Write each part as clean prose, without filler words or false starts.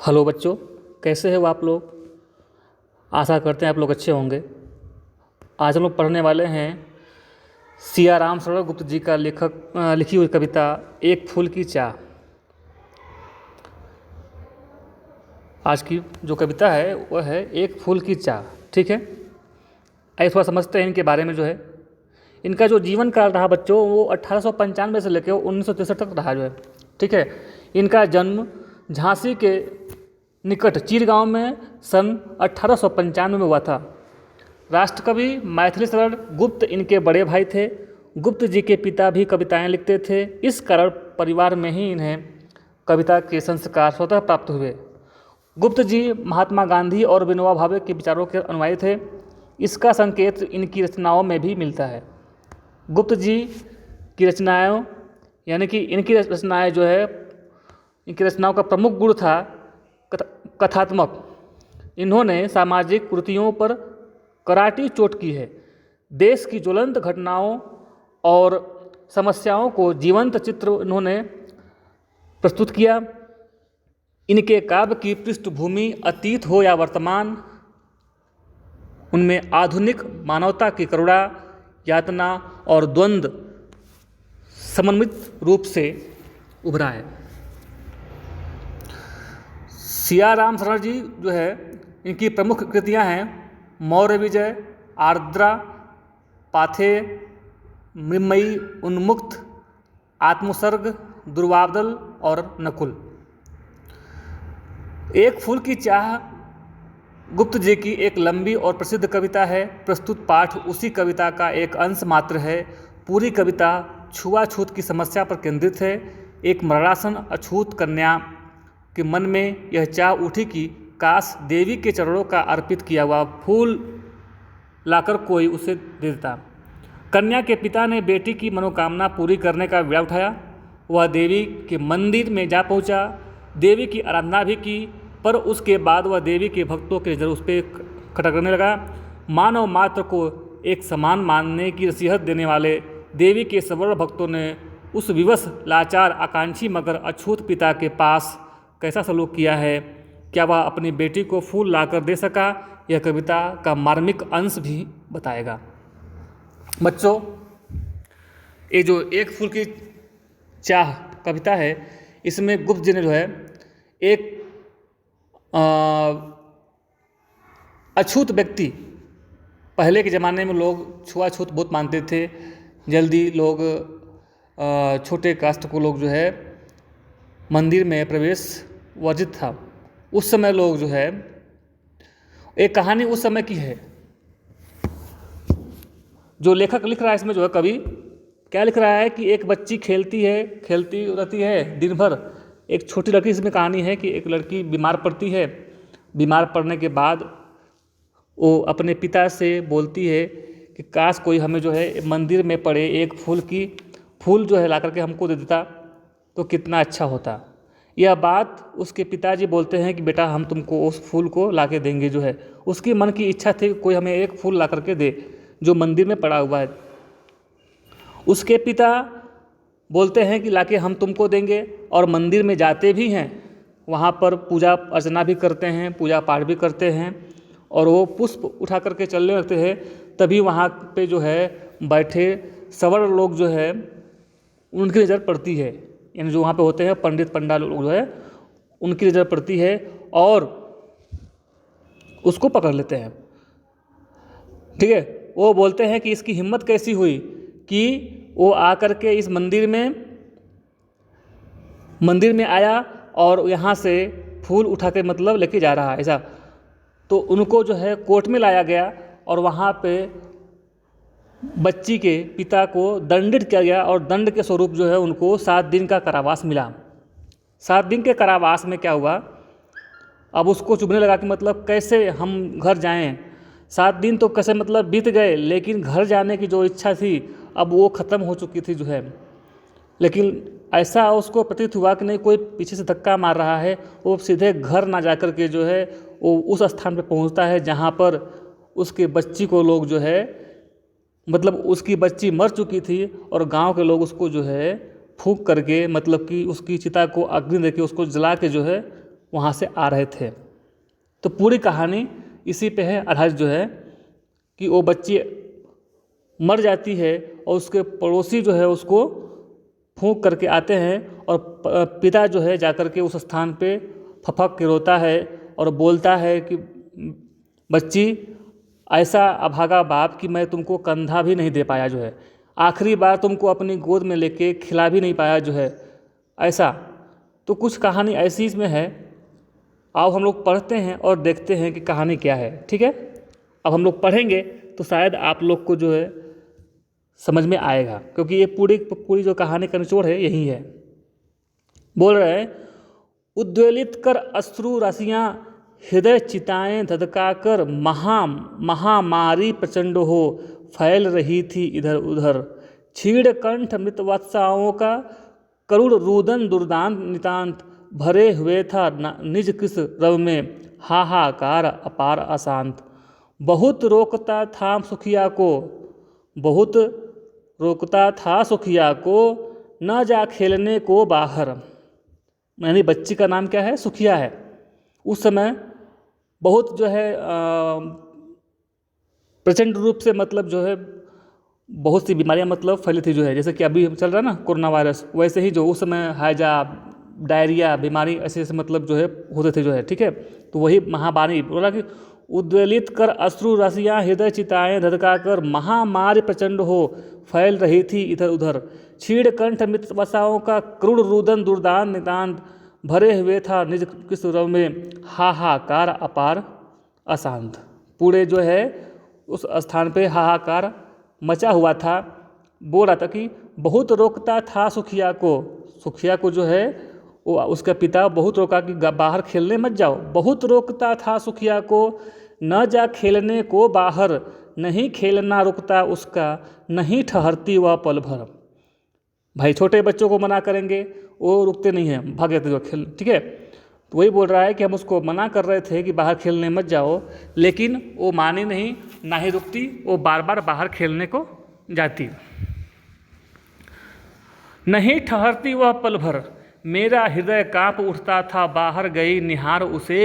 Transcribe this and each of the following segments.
Hello बच्चों, कैसे हो आप लोग। आशा करते हैं आप लोग अच्छे होंगे। आज हम लोग पढ़ने वाले हैं सिया राम शरण गुप्त जी का लिखी हुई कविता एक फूल की चाह। आज की जो कविता है वह है एक फूल की चाह। ठीक है, आइए थोड़ा समझते हैं इनके बारे में। जो है इनका जो जीवन काल रहा बच्चों, वो 1895 से लेकर 1963 तक रहा। जो है ठीक है, इनका जन्म झांसी के निकट चीर गांव में सन 1895 में हुआ था। राष्ट्रकवि मैथिली शरण गुप्त इनके बड़े भाई थे। गुप्त जी के पिता भी कविताएं लिखते थे। इस कारण परिवार में ही इन्हें कविता के संस्कार स्वतः प्राप्त हुए। गुप्त जी महात्मा गांधी और विनोबा भावे के विचारों के अनुयायी थे। इसका संकेत इनकी रचनाओं में भी मिलता है। गुप्त जी की रचनाओं यानी कि इनकी रचनाएं जो है, इनकी रचनाओं का प्रमुख गुण था कथात्मक। इन्होंने सामाजिक कुरीतियों पर कराटी चोट की है। देश की ज्वलंत घटनाओं और समस्याओं को जीवंत चित्र इन्होंने प्रस्तुत किया। इनके काव्य की पृष्ठभूमि अतीत हो या वर्तमान, उनमें आधुनिक मानवता की करुणा, यातना और द्वंद्व समन्वित रूप से उभरा है। सिया राम शरण जी जो है, इनकी प्रमुख कृतियां हैं मौर्य विजय, आर्द्रा, पाथेय, मृण्मयी, उन्मुक्त, आत्मोत्सर्ग, दुर्वादल और नकुल। एक फूल की चाह गुप्त जी की एक लंबी और प्रसिद्ध कविता है। प्रस्तुत पाठ उसी कविता का एक अंश मात्र है। पूरी कविता छुआछूत की समस्या पर केंद्रित है। एक मरणासन अछूत कन्या के मन में यह चाह उठी कि काश देवी के चरणों का अर्पित किया हुआ फूल लाकर कोई उसे दे देता। कन्या के पिता ने बेटी की मनोकामना पूरी करने का बीड़ा उठाया। वह देवी के मंदिर में जा पहुंचा, देवी की आराधना भी की, पर उसके बाद वह देवी के भक्तों के नज़र उस पर खटकने लगा। मानव मात्र को एक समान मानने की नसीहत देने वाले देवी के सवर्ण भक्तों ने उस विवश, लाचार, आकांक्षी मगर अछूत पिता के पास कैसा सलूक किया है। क्या वह अपनी बेटी को फूल लाकर दे सका, यह कविता का मार्मिक अंश भी बताएगा। बच्चों, ये जो एक फूल की चाह कविता है, इसमें गुप्त जी ने जो है एक अछूत व्यक्ति, पहले के ज़माने में लोग छुआछूत बहुत मानते थे। जल्दी लोग छोटे कास्ट को लोग जो है मंदिर में प्रवेश वर्जित था। उस समय लोग जो है, एक कहानी उस समय की है जो लेखक लिख रहा है। इसमें जो है कवि क्या लिख रहा है कि एक बच्ची खेलती रहती है दिन भर। एक छोटी लड़की, इसमें कहानी है कि एक लड़की बीमार पड़ती है। बीमार पड़ने के बाद वो अपने पिता से बोलती है कि काश कोई हमें जो है मंदिर में पड़े एक फूल जो है ला करके हमको दे देता तो कितना अच्छा होता। यह बात उसके पिताजी बोलते हैं कि बेटा हम तुमको उस फूल को ला के देंगे। जो है उसकी मन की इच्छा थी कि कोई हमें एक फूल ला करके दे जो मंदिर में पड़ा हुआ है। उसके पिता बोलते हैं कि लाके हम तुमको देंगे, और मंदिर में जाते भी हैं। वहाँ पर पूजा अर्चना भी करते हैं, पूजा पाठ भी करते हैं, और वो पुष्प उठा करके चलने लगते हैं। तभी वहाँ पे जो है बैठे सवर्ण लोग जो है उनकी नज़र पड़ती है। यानी जो वहाँ पे होते हैं पंडित पंडा लोग जो है उनकी नज़र पड़ती है और उसको पकड़ लेते हैं। ठीक है, वो बोलते हैं कि इसकी हिम्मत कैसी हुई कि वो आकर के इस मंदिर में आया और यहाँ से फूल उठा के मतलब लेके जा रहा है ऐसा। तो उनको जो है कोर्ट में लाया गया और वहाँ पे बच्ची के पिता को दंडित किया गया, और दंड के स्वरूप जो है उनको 7 दिन का कारावास मिला। 7 दिन के कारावास में क्या हुआ, अब उसको चुभने लगा कि मतलब कैसे हम घर जाएं। 7 दिन तो कैसे मतलब बीत गए, लेकिन घर जाने की जो इच्छा थी अब वो ख़त्म हो चुकी थी जो है। लेकिन ऐसा उसको प्रतीत हुआ कि नहीं, कोई पीछे से धक्का मार रहा है। वो सीधे घर ना जाकर के जो है वो उस स्थान पे पहुंचता है जहाँ पर उसके बच्ची को लोग जो है, मतलब उसकी बच्ची मर चुकी थी, और गांव के लोग उसको जो है फूंक करके, मतलब कि उसकी चिता को अग्नि देके उसको जला के जो है वहाँ से आ रहे थे। तो पूरी कहानी इसी पे है आधारित जो है कि वो बच्ची मर जाती है और उसके पड़ोसी जो है उसको फूंक करके आते हैं और पिता जो है जाकर के उस स्थान पे फपक के रोता है और बोलता है कि बच्ची, ऐसा अभागा बाप कि मैं तुमको कंधा भी नहीं दे पाया जो है, आखिरी बार तुमको अपनी गोद में लेके खिला भी नहीं पाया जो है ऐसा। तो कुछ कहानी ऐसी इसमें है। आओ हम लोग पढ़ते हैं और देखते हैं कि कहानी क्या है। ठीक है, अब हम लोग पढ़ेंगे तो शायद आप लोग को जो है समझ में आएगा, क्योंकि ये पूरी जो कहानी का निचोड़ है यही है। बोल रहे हैं, उद्वेलित कर अश्रु राशियाँ हृदय चिताएं धधकाकर महामारी प्रचंड हो फैल रही थी इधर उधर। छीड़ कंठ मृतवत्साओं का करुण रुदन दुर्दांत नितांत भरे हुए था निज किस रव में हाहाकार अपार अशांत। बहुत रोकता था सुखिया को न जा खेलने को बाहर। यानी बच्ची का नाम क्या है? सुखिया है। उस समय बहुत जो है प्रचंड रूप से मतलब जो है बहुत सी बीमारियां मतलब फैली थी जो है, जैसे कि अभी चल रहा है ना कोरोना वायरस, वैसे ही जो उस समय हैजा डायरिया बीमारी ऐसे ऐसे मतलब जो है होते थे जो है। ठीक है, तो वही महामारी बोला कि उद्वेलित कर अश्रु राशियाँ हृदय चिताएं धधकाकर महामारी प्रचंड हो फैल रही थी इधर उधर। छीड़ कंठ मृत वसाओं का क्रूर रुदन दुर्दान नितांत भरे हुए था निज किस रव में हाहाकार अपार अशांत। पूरे जो है उस स्थान पे हाहाकार मचा हुआ था। बोल रहा था कि बहुत रोकता था सुखिया को जो है वो उसका पिता बहुत रोका कि बाहर खेलने मत जाओ। बहुत रोकता था सुखिया को न जा खेलने को बाहर, नहीं खेलना रुकता उसका नहीं ठहरती वह पल भर। भाई छोटे बच्चों को मना करेंगे वो रुकते नहीं हैं, भाग जाते जो खेल। ठीक है, तो वही बोल रहा है कि हम उसको मना कर रहे थे कि बाहर खेलने मत जाओ, लेकिन वो मानी नहीं, ना ही रुकती, वो बार बार बाहर खेलने को जाती। नहीं ठहरती वह पल भर मेरा हृदय कांप उठता था बाहर गई निहार उसे,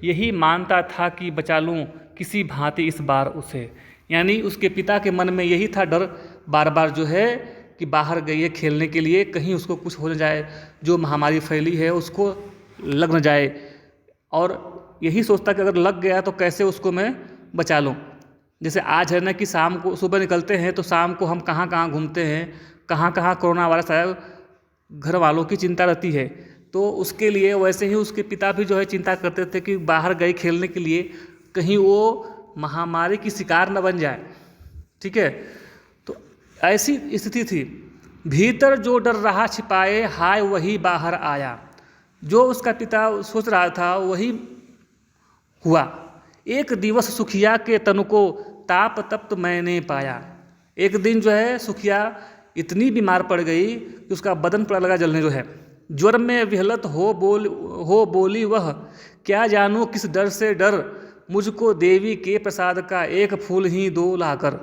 यही मानता था कि बचा लूँ किसी भांति इस बार उसे। यानी उसके पिता के मन में यही था डर बार बार जो है कि बाहर गई है खेलने के लिए, कहीं उसको कुछ हो न जाए, जो महामारी फैली है उसको लग न जाए, और यही सोचता कि अगर लग गया तो कैसे उसको मैं बचा लूँ। जैसे आज है ना कि शाम को सुबह निकलते हैं तो शाम को हम कहाँ कहाँ घूमते हैं, कहाँ कहाँ कोरोना वायरस आया, घर वालों की चिंता रहती है। तो उसके लिए वैसे ही उसके पिता भी जो है चिंता करते थे कि बाहर गए खेलने के लिए कहीं वो महामारी की शिकार न बन जाए। ठीक है, तो ऐसी स्थिति थी। भीतर जो डर रहा छिपाए हाय वही बाहर आया। जो उसका पिता सोच रहा था वही हुआ। एक दिवस सुखिया के तन को ताप तप्त मैंने पाया। एक दिन जो है सुखिया इतनी बीमार पड़ गई कि उसका बदन पड़ा लगा जलने जो है। ज्वर में विहलत हो बोली वह, क्या जानूं किस डर से डर मुझको देवी के प्रसाद का एक फूल ही दो लाकर।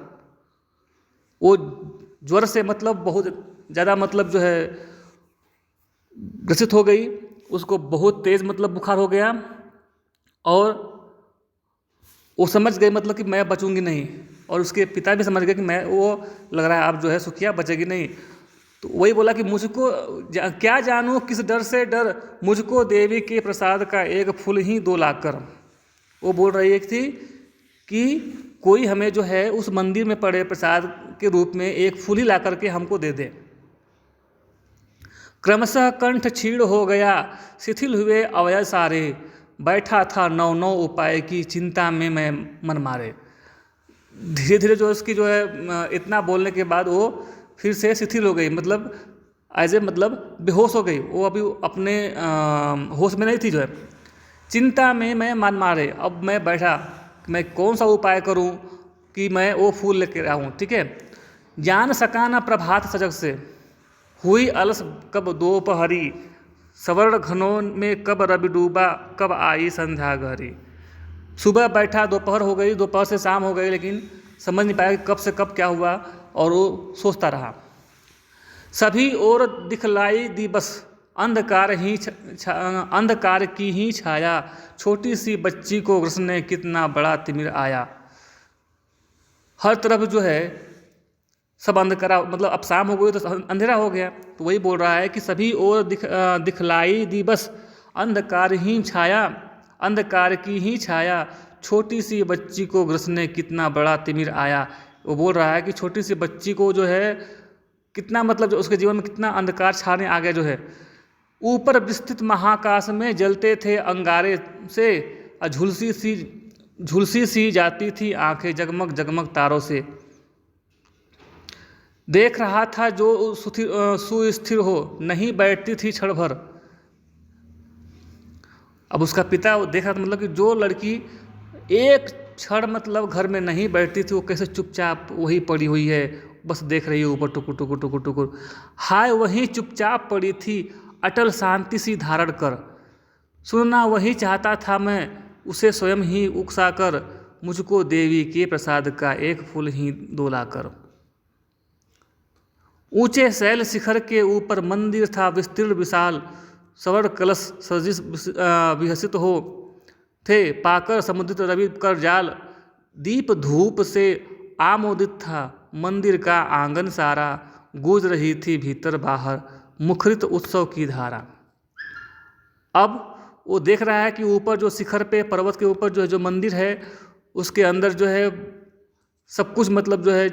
वो ज्वर से मतलब बहुत ज़्यादा मतलब जो है ग्रसित हो गई, उसको बहुत तेज़ मतलब बुखार हो गया और वो समझ गई मतलब कि मैं बचूंगी नहीं, और उसके पिता भी समझ गए कि मैं वो लग रहा है अब जो है सुखिया बचेगी नहीं। तो वही बोला कि मुझको क्या जानूं किस डर से डर मुझको देवी के प्रसाद का एक फूल ही दो लाकर। वो बोल रही थी कि कोई हमें जो है उस मंदिर में पड़े प्रसाद के रूप में एक फूल ही ला करके हमको दे दे। क्रमशः कंठ छीड़ हो गया शिथिल हुए अवयव सारे, बैठा था नौ उपाय की चिंता में मैं मन मारे। धीरे धीरे जो उसकी जो है इतना बोलने के बाद वो फिर से शिथिल हो गई, मतलब ऐसे मतलब बेहोश हो गई। वो अभी अपने होश में नहीं थी जो है। चिंता में मैं मन मारे, अब मैं बैठा मैं कौन सा उपाय करूं कि मैं वो फूल लेकर आऊं। ठीक है, जान सका न प्रभात सजग से, हुई अलस कब दोपहरी, सवर्ण घनों में कब रवि डूबा, कब आई संध्या गहरी। सुबह बैठा, दोपहर हो गई, दोपहर से शाम हो गई, लेकिन समझ नहीं पाया कि कब से कब क्या हुआ, और वो सोचता रहा। सभी और दिखलाई दी बस अंधकार की ही छाया, छोटी सी बच्ची को उसने कितना बड़ा तिमिर आया। हर तरफ जो है सब अंधकारा, मतलब अब शाम हो गई तो अंधेरा हो गया। तो वही बोल रहा है कि सभी ओर दिखलाई दी बस अंधकार ही छाया, अंधकार की ही छाया, छोटी सी बच्ची को उसने कितना बड़ा तिमिर आया। वो बोल रहा है कि छोटी सी बच्ची को जो है कितना, मतलब जो उसके जीवन में कितना अंधकार छाने आ गया जो है। ऊपर विस्तृत महाकाश में जलते थे अंगारे से, झुलसी सी जाती थी आंखें जगमग जगमग तारों से। देख रहा था जो सुस्थिर हो, नहीं बैठती थी क्षण भर। अब उसका पिता देख रहा था, मतलब कि जो लड़की एक क्षण मतलब घर में नहीं बैठती थी, वो कैसे चुपचाप वही पड़ी हुई है, बस देख रही है ऊपर टुकुर टुकुर टुकुर टुकुर। हाय वही चुपचाप पड़ी थी अटल शांति सी धारण कर, सुनना वही चाहता था मैं उसे स्वयं ही उकसा कर, मुझको देवी के प्रसाद का एक फूल ही डोला कर। ऊंचे शैल शिखर के ऊपर मंदिर था विस्तीर्ण विशाल, स्वर्ण कलश सजिश विहसित हो थे, पाकर समुद्रित रवि कर जाल, दीप धूप से आमोदित था मंदिर का आंगन सारा, गूंज रही थी भीतर बाहर मुखरित उत्सव की धारा। अब वो देख रहा है कि ऊपर जो शिखर पे, पर्वत के ऊपर जो है जो मंदिर है, उसके अंदर जो है सब कुछ, मतलब जो है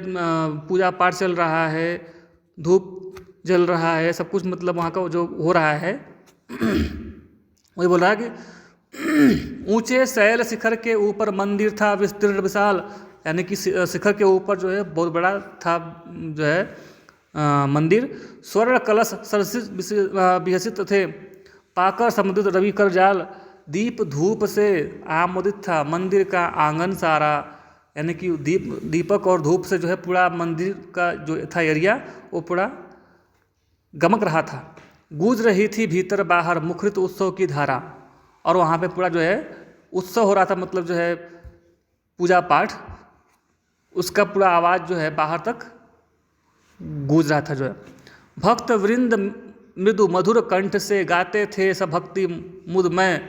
पूजा पाठ चल रहा है, धूप जल रहा है, सब कुछ मतलब वहाँ का जो हो रहा है। वही बोल रहा है कि ऊंचे शैल शिखर के ऊपर मंदिर था विस्तीर्ण विशाल, यानी कि शिखर के ऊपर जो है बहुत बड़ा था जो है मंदिर। स्वर्ण कलश सरसित विहसित थे, पाकर समुद्रित रवि कर जाल, दीप धूप से आमोदित था मंदिर का आंगन सारा, यानी कि दीपक और धूप से जो है पूरा मंदिर का जो था एरिया वो पूरा गमक रहा था। गूंज रही थी भीतर बाहर मुखरित उत्सव की धारा, और वहाँ पे पूरा जो है उत्सव हो रहा था, मतलब जो है पूजा पाठ, उसका पूरा आवाज़ जो है बाहर तक गूंज रहा था जो है। भक्त वृंद मृदु मधुर कंठ से गाते थे सब भक्ति मुद में,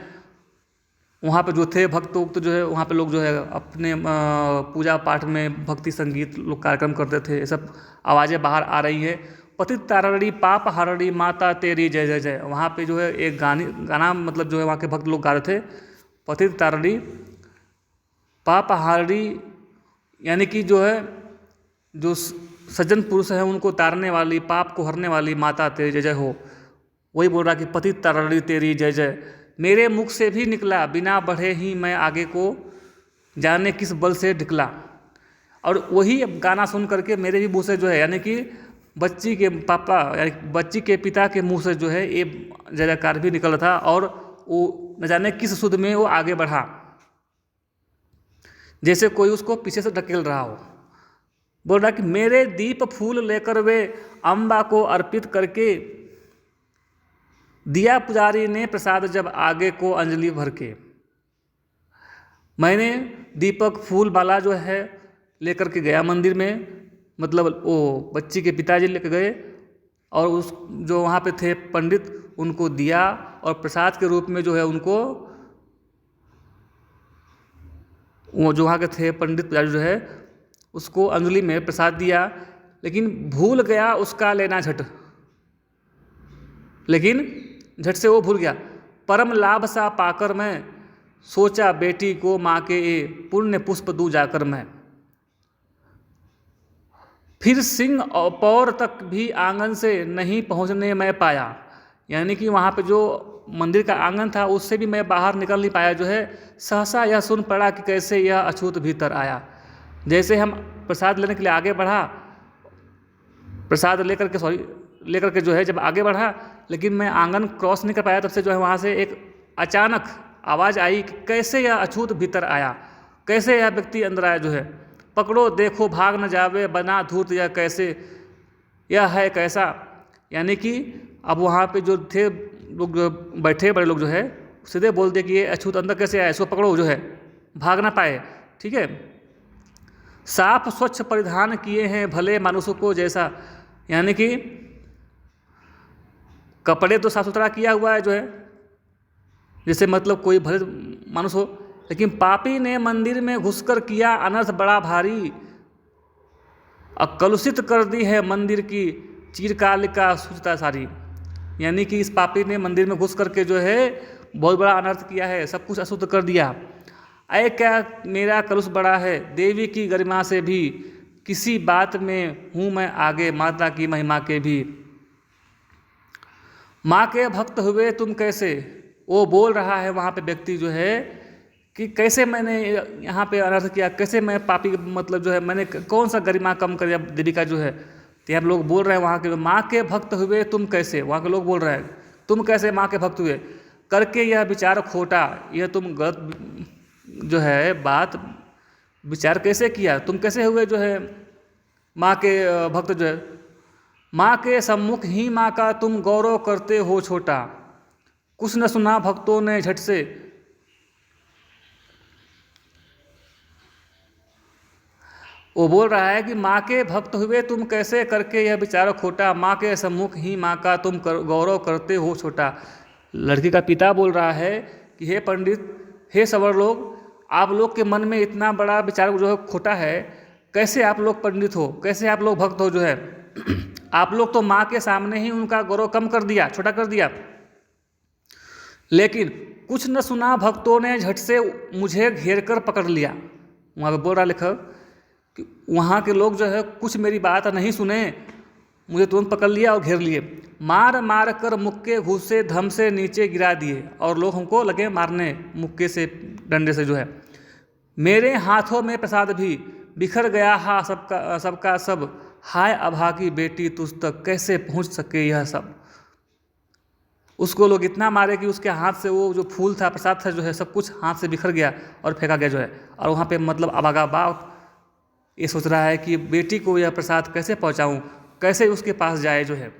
वहाँ पे जो थे भक्त उक्त जो है वहाँ पे लोग जो है अपने पूजा पाठ में भक्ति संगीत लोग कार्यक्रम करते थे, ये सब आवाज़ें बाहर आ रही है। पतित तारणी पाप हारणी माता तेरी जय जय जय, वहाँ पे जो है एक गाना मतलब जो है वहाँ के भक्त लोग गा रहे थे, पतित तारणी पाप हारणी, यानी कि जो है जो सज्जन पुरुष हैं उनको तारने वाली, पाप को हरने वाली माता तेरी जय जय हो। वही बोल रहा कि पतित तारणी तेरी जय जय, मेरे मुख से भी निकला बिना बढ़े ही मैं आगे को जाने किस बल से निकला। और वही गाना सुन करके मेरे भी मुँह से जो है, यानी कि बच्ची के पापा यानी बच्ची के पिता के मुंह से जो है ये जय जयकार भी निकल था, और वो न जाने किस सुध में वो आगे बढ़ा, जैसे कोई उसको पीछे से ढकेल रहा हो। बोल रहा कि मेरे दीप फूल लेकर वे अम्बा को अर्पित करके, दिया पुजारी ने प्रसाद जब आगे को अंजलि भर के। मैंने दीपक फूल माला जो है लेकर के गया मंदिर में, मतलब वो बच्ची के पिताजी लेकर गए, और उस जो वहाँ पे थे पंडित उनको दिया, और प्रसाद के रूप में जो है उनको वो जो वहाँ के थे पंडित पुजारी जो है उसको अंजलि में प्रसाद दिया। लेकिन भूल गया उसका लेना झट, लेकिन झट से वो भूल गया। परम लाभ सा पाकर मैं सोचा बेटी को माँ के ये पुण्य पुष्प दूं जाकर मैं। फिर सिंह और पौर तक भी आंगन से नहीं पहुँचने मैं पाया, यानी कि वहाँ पे जो मंदिर का आंगन था उससे भी मैं बाहर निकल नहीं पाया जो है। सहसा यह सुन पड़ा कि कैसे यह अछूत भीतर आया। जैसे हम प्रसाद लेने के लिए आगे बढ़ा, प्रसाद लेकर के जो है जब आगे बढ़ा, लेकिन मैं आंगन क्रॉस नहीं कर पाया, तब से जो है वहाँ से एक अचानक आवाज़ आई कि कैसे यह अछूत भीतर आया, कैसे यह व्यक्ति अंदर आया जो है। पकड़ो देखो भाग न जावे बना धूर्त यह कैसे, यह है कैसा। यानी कि अब वहाँ पे जो थे लोग बैठे बड़े लोग जो है सीधे बोल दे कि ये अछूत अंदर कैसे आया, इसको पकड़ो जो है, भाग ना पाए। ठीक है, साफ स्वच्छ परिधान किए हैं भले मनुष्य को जैसा, यानी कि कपड़े तो साफ सुथरा किया हुआ है जो है, जैसे मतलब कोई भले मनुष्य हो, लेकिन पापी ने मंदिर में घुसकर किया अनर्थ बड़ा भारी, और कलुषित कर दी है मंदिर की चिरकालिका शुचिता सारी। यानी कि इस पापी ने मंदिर में घुस करके जो है बहुत बड़ा अनर्थ किया है, सब कुछ अशुद्ध कर दिया। ऐ क्या मेरा कलुष बड़ा है, देवी की गरिमा से भी किसी बात में हूँ मैं आगे, माता की महिमा के भी। माँ के भक्त हुए तुम कैसे, वो बोल रहा है वहाँ पे व्यक्ति जो है कि कैसे मैंने यहाँ पे अनर्थ किया, कैसे मैं पापी मतलब जो है मैंने कौन सा गरिमा कम कर दिया देवी का जो है। तो यहाँ लोग बोल रहे हैं वहाँ के, माँ के भक्त हुए तुम कैसे, वहाँ के लोग बोल रहे हैं तुम कैसे माँ के भक्त हुए, करके यह विचार खोटा, यह तुम गलत जो है बात विचार कैसे किया, तुम कैसे हुए जो है माँ के भक्त जो है। माँ के सम्मुख ही माँ का तुम गौरव करते हो छोटा, कुछ न सुना भक्तों ने झट से। वो बोल रहा है कि माँ के भक्त हुए तुम कैसे, करके यह विचार खोटा, माँ के सम्मुख ही माँ का तुम गौरव करते हो छोटा। लड़की का पिता बोल रहा है कि हे पंडित, हे सवर लोग, आप लोग के मन में इतना बड़ा विचार जो है खोटा है, कैसे आप लोग पंडित हो, कैसे आप लोग भक्त हो जो है। आप लोग तो माँ के सामने ही उनका गौरव कम कर दिया, छोटा कर दिया। लेकिन कुछ न सुना भक्तों ने झट से मुझे घेर कर पकड़ लिया। वहाँ पे बोल रहा लेखक कि वहाँ के लोग जो है कुछ मेरी बात नहीं सुने, मुझे तुरंत पकड़ लिया और घेर लिए, मार मार कर मुक्के घूसे धम से नीचे गिरा दिए, और लोग हमको लगे मारने मुक्के से, डंडे से जो है। मेरे हाथों में प्रसाद भी बिखर गया, हा सबका सब, हाय अभागी बेटी तुझ तक कैसे पहुँच सके यह सब। उसको लोग इतना मारे कि उसके हाथ से वो जो फूल था, प्रसाद था जो है, सब कुछ हाथ से बिखर गया और फेंका गया जो है। और वहाँ पे मतलब अभागा बाप ये सोच रहा है कि बेटी को यह प्रसाद कैसे पहुँचाऊँ, कैसे उसके पास जाए जो है।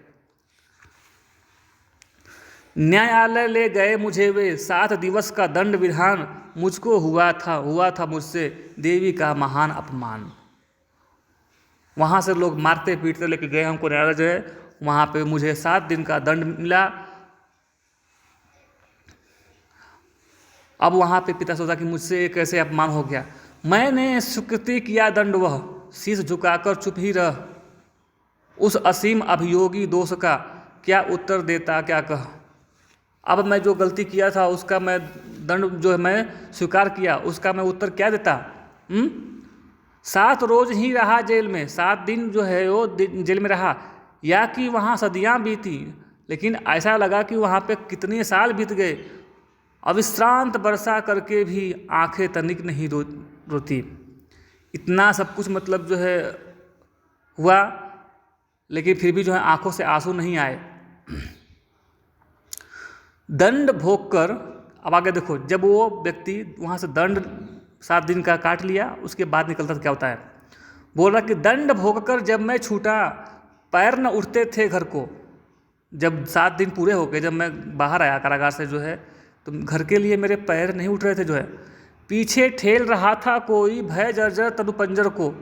न्यायालय ले गए मुझे वे, 7 दिवस का दंड विधान, मुझको हुआ था मुझसे देवी का महान अपमान। वहाँ से लोग मारते पीटते लेके गए हमको न्यायालय जो है, वहाँ पे मुझे 7 दिन का दंड मिला। अब वहाँ पे पिता सोचा कि मुझसे कैसे अपमान हो गया। मैंने स्वीकृति किया दंड वह, शीश झुकाकर चुप ही रह, उस असीम अभियोगी दोष का क्या उत्तर देता क्या कह। अब मैं जो गलती किया था उसका मैं दंड जो है मैं स्वीकार किया, उसका मैं उत्तर क्या देता। 7 रोज ही रहा जेल में, 7 दिन जो है वो जेल में रहा, या कि वहाँ सदियाँ बीती, लेकिन ऐसा लगा कि वहाँ पे कितने साल बीत गए। अविश्रांत वर्षा करके भी आंखें तनिक नहीं रोती। इतना सब कुछ मतलब जो है हुआ, लेकिन फिर भी जो है आंखों से आंसू नहीं आए। दंड भोग कर, अब आगे देखो, जब वो व्यक्ति वहाँ से दंड 7 दिन का काट लिया, उसके बाद निकलता तो क्या होता है। बोल रहा कि दंड भोग कर जब मैं छूटा, पैर न उठते थे घर को। जब 7 दिन पूरे हो गए, जब मैं बाहर आया कारागार से जो है, तो घर के लिए मेरे पैर नहीं उठ रहे थे जो है। पीछे ठेल रहा था कोई भय जर्जर तनु पंजर को,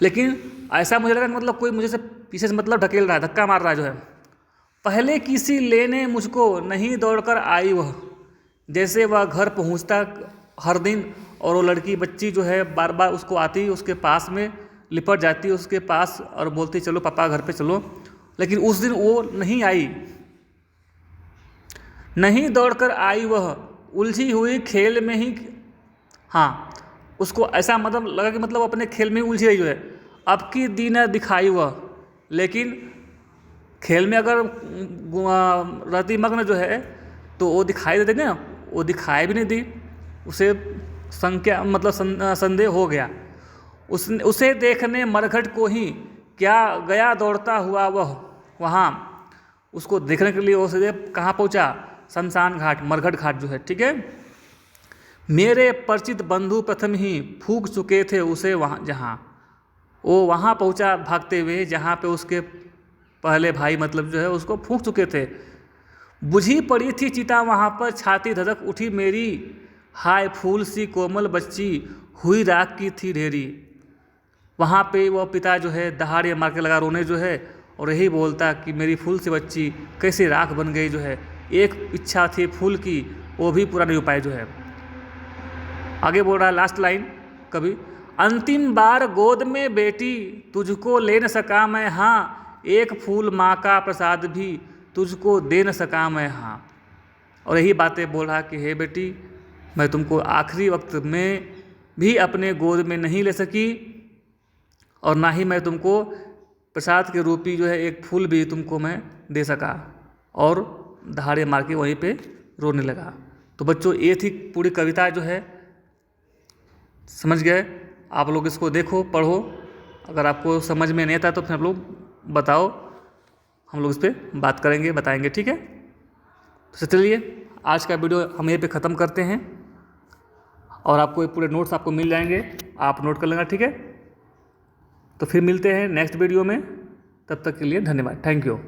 लेकिन ऐसा मुझे लगा मतलब कोई मुझे से पीछे से मतलब ढकेल रहा है, धक्का मार रहा है जो है। पहले किसी लेने मुझको नहीं दौड़कर आई वह, जैसे वह घर पहुंचता हर दिन, और वो लड़की बच्ची जो है बार बार उसको आती, उसके पास में लिपट जाती उसके पास और बोलती चलो पापा घर पे चलो, लेकिन उस दिन वो नहीं आई। नहीं दौड़कर आई वह, उलझी हुई खेल में ही, हाँ उसको ऐसा मतलब लगा कि मतलब अपने खेल में उलझी रही जो है। अब की दीन दिखाई वह, लेकिन खेल में अगर रहती मग्न जो है तो वो दिखाई देते ना, वो दिखाई भी नहीं दी। उसे संख्या मतलब संदेह हो गया। उसे देखने मरघट को ही क्या गया दौड़ता हुआ वह वहाँ। उसको देखने के लिए वो सीधे कहाँ पहुँचा, शमशान घाट, मरघट घाट जो है, ठीक है। मेरे परिचित बंधु प्रथम ही फूंक चुके थे उसे वहाँ, जहाँ वो वहाँ पहुँचा भागते हुए जहाँ पे उसके पहले भाई मतलब जो है उसको फूंक चुके थे। बुझी पड़ी थी चिता वहाँ पर, छाती धधक उठी मेरी, हाय फूल सी कोमल बच्ची हुई राख की थी ढेरी। वहाँ पे वो पिता जो है दहाड़े मार के लगा रोने जो है, और यही बोलता कि मेरी फूल सी बच्ची कैसे राख बन गई जो है, एक इच्छा थी फूल की वो भी पूरा नहीं हो पाई जो है। आगे बोल रहा है लास्ट लाइन कभी, अंतिम बार गोद में बेटी तुझको ले न सका मैं, हाँ एक फूल माँ का प्रसाद भी तुझको दे न सका मैं, हाँ। और यही बातें बोल रहा कि हे बेटी, मैं तुमको आखिरी वक्त में भी अपने गोद में नहीं ले सकी और ना ही मैं तुमको प्रसाद के रूपी जो है एक फूल भी तुमको मैं दे सका। और दहाड़े मार के वहीं पे रोने लगा। तो बच्चों ये थी पूरी कविता जो है, समझ गए आप लोग? इसको देखो, पढ़ो, अगर आपको समझ में नहीं आता तो फिर आप लोग बताओ, हम लोग इस पर बात करेंगे, बताएंगे, ठीक है? तो चलिए आज का वीडियो हम यहीं पे ख़त्म करते हैं और आपको ये पूरे नोट्स आपको मिल जाएंगे, आप नोट कर लेना, ठीक है? तो फिर मिलते हैं नेक्स्ट वीडियो में, तब तक के लिए धन्यवाद, थैंक यू।